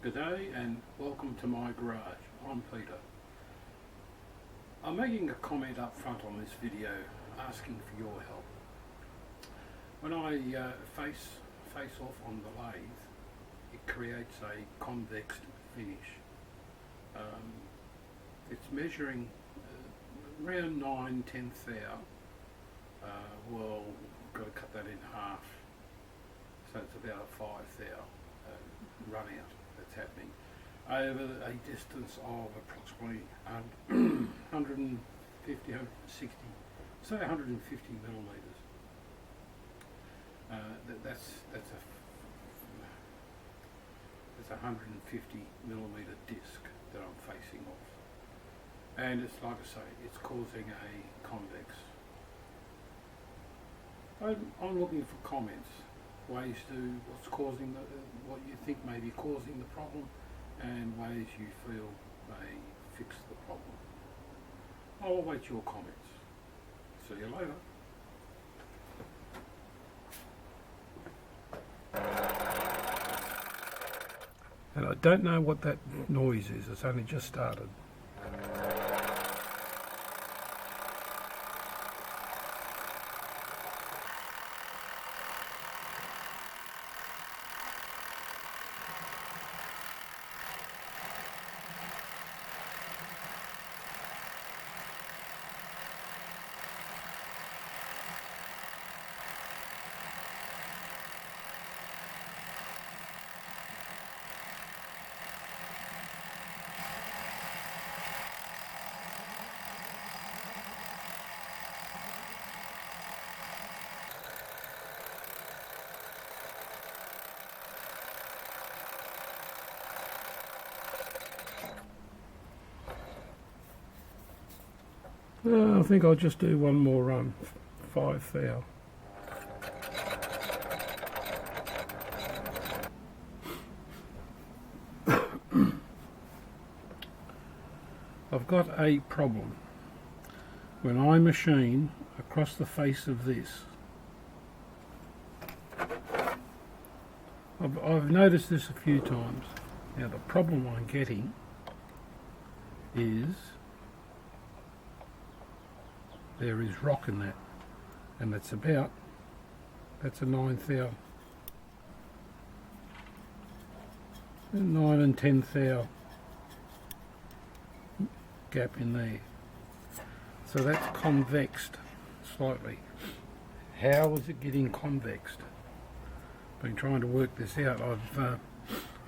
Good day and welcome to my garage. I'm Peter. I'm making a comment up front on this video asking for your help. When I face off on the lathe, it creates a convex finish. It's measuring around 9/10 thou. Well, got to cut that in half, so it's about a 5 thou run out that's happening over a distance of approximately 150, 160, say 150 millimeters. That's a 150 millimeter disc that I'm facing off, and it's like I say, it's causing a convex. I'm looking for comments, ways to what's causing what you think may be causing the problem, and ways you feel may fix the problem. I'll await your comments. See you later. And I don't know what that noise is, it's only just started. I think I'll just do one more run, 5 thou. I've got a problem. When I machine across the face of this, I've noticed this a few times. Now the problem I'm getting is there is rock in that, and that's a 9 thou, 9 and 10 thou gap in there. So that's convexed slightly. How is it getting convexed? Been trying to work this out.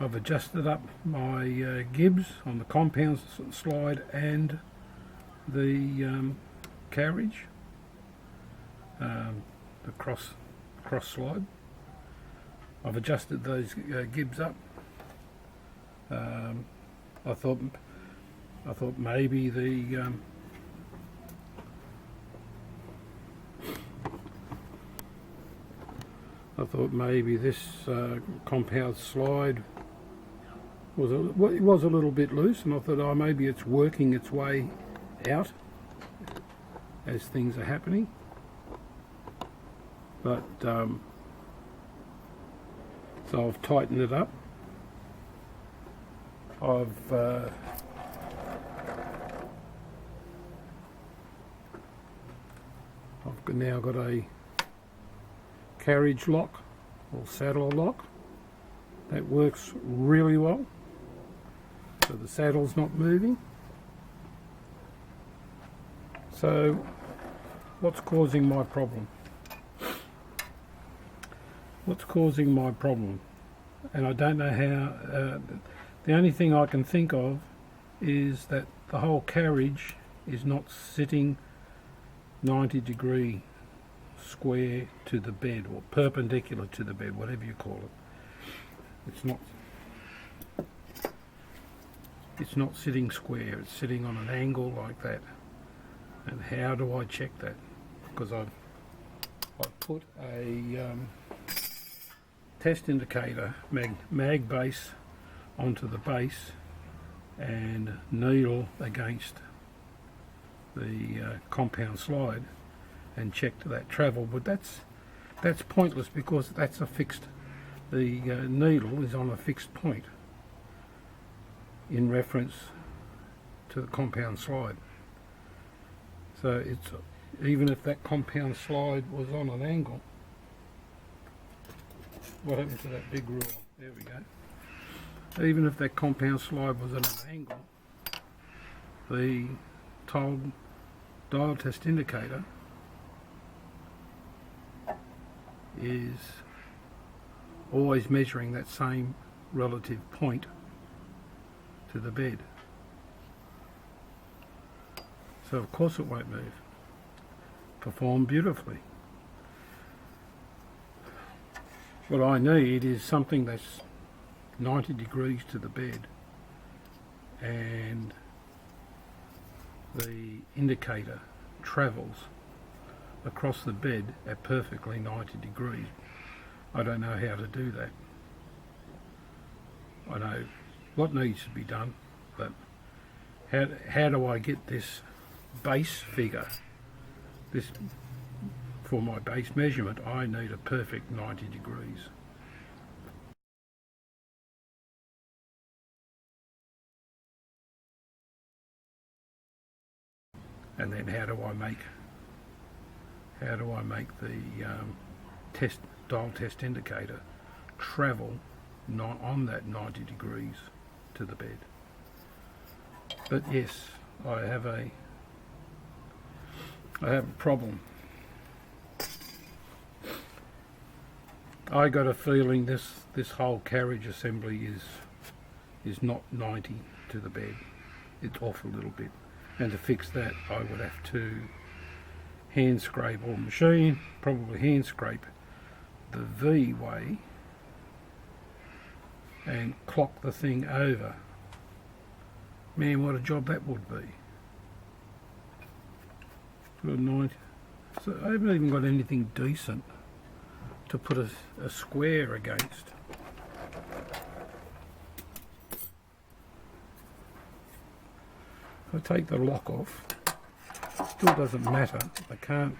I've adjusted up my gibs on the compound slide and the carriage, the cross slide. I've adjusted those gibs up. I thought maybe the this compound slide was a little bit loose, and I thought, oh, maybe it's working its way out as things are happening, but so I've tightened it up. I've now got a carriage lock or saddle lock that works really well, so the saddle's not moving. So what's causing my problem? And I don't know how. The only thing I can think of is that the whole carriage is not sitting 90-degree square to the bed, or perpendicular to the bed, whatever you call it. It's not sitting square, it's sitting on an angle like that. And how do I check that? Because I've put a test indicator mag base onto the base and needle against the compound slide and checked that travel, but that's pointless because that's a fixed, the needle is on a fixed point. in reference to the compound slide. So it's, even if that compound slide was on an angle, what happened to that big ruler? There we go. Even if that compound slide was at an angle, the dial test indicator is always measuring that same relative point to the bed. So of course it won't move. Perform beautifully. What I need is something that's 90 degrees to the bed and the indicator travels across the bed at perfectly 90 degrees. I don't know how to do that. I know what needs to be done, but how do I get this base figure, this for my base measurement? I need a perfect 90 degrees. And then how do I make the dial test indicator travel on that 90 degrees to the bed? But yes, I have a problem. I got a feeling this whole carriage assembly is not 90 to the bed. It's off a little bit. And to fix that, I would have to hand scrape or machine, probably hand scrape the V way and clock the thing over. Man, what a job that would be. Good night. So I haven't even got anything decent to put a square against. If I take the lock off, still doesn't matter. I can't.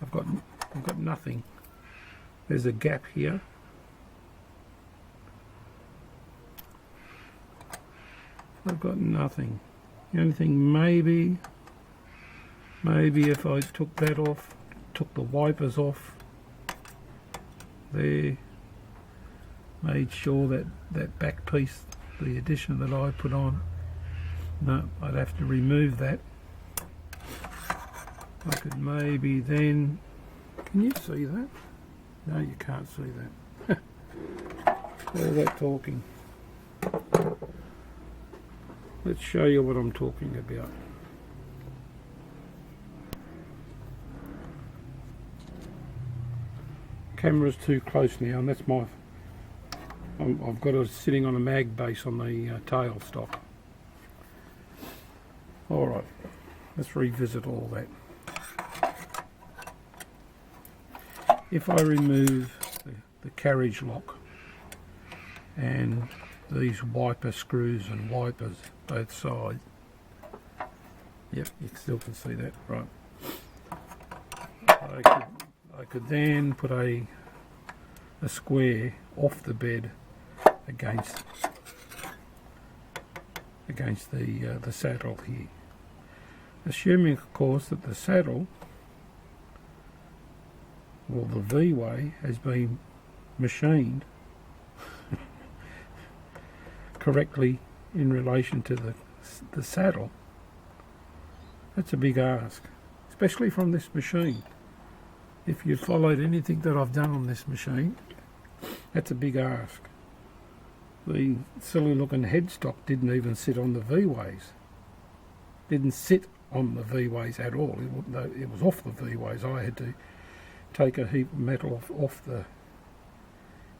I've got nothing. There's a gap here. I've got nothing. The only thing, maybe if I took that off, took the wipers off there, made sure that back piece, the addition that I put on, no, I'd have to remove that. I could maybe then, can you see that? No, you can't see that. All that talking. Let's show you what I'm talking about. Camera's too close now, and that's my. I've got it sitting on a mag base on the tail stock. All right, let's revisit all that. If I remove the carriage lock and these wiper screws and wipers both sides, yep, you still can see that, right. I could then put a square off the bed against the saddle here, assuming of course that the saddle, well, the V-way has been machined correctly in relation to the saddle. That's a big ask, especially from this machine. If you followed anything that I've done on this machine, that's a big ask. The silly looking headstock didn't even sit on the V-ways. Didn't sit on the V-ways at all. It was off the V-ways. I had to take a heap of metal off the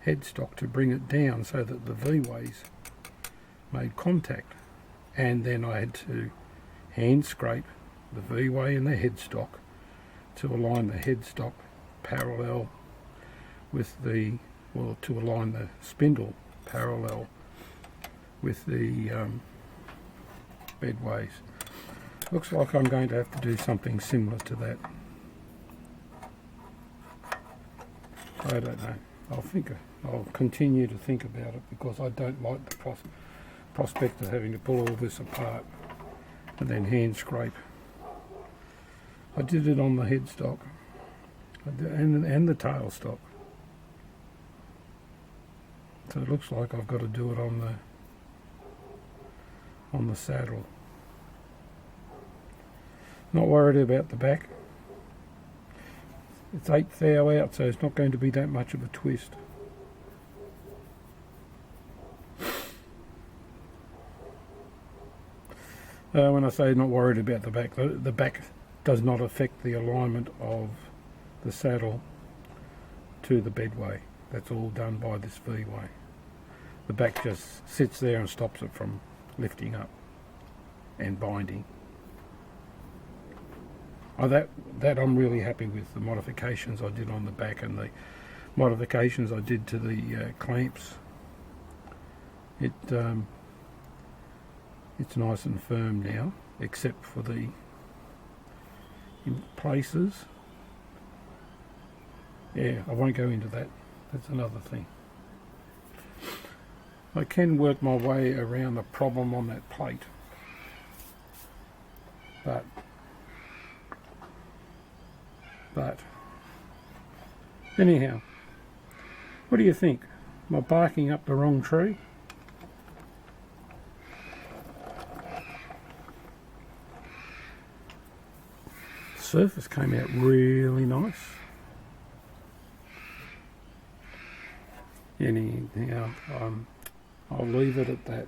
headstock to bring it down so that the V-ways made contact. And then I had to hand scrape the V-way and the headstock to align the headstock parallel with to align the spindle parallel with the bedways. Looks like I'm going to have to do something similar to that. I don't know. I'll think I'll continue to think about it because I don't like the prospect of having to pull all this apart and then hand scrape. I did it on the headstock and the tailstock. So it looks like I've got to do it on the saddle. Not worried about the back. It's 8th thou out, so it's not going to be that much of a twist. When I say not worried about the back does not affect the alignment of the saddle to the bedway. That's all done by this V-way. The back just sits there and stops it from lifting up and binding. That I'm really happy with, the modifications I did on the back and the modifications I did to the clamps. It's nice and firm now, except for the in places. Yeah, I won't go into that. That's another thing. I can work my way around the problem on that plate, but anyhow, what do you think? Am I barking up the wrong tree? The surface came out really nice. Anyhow, I'll leave it at that.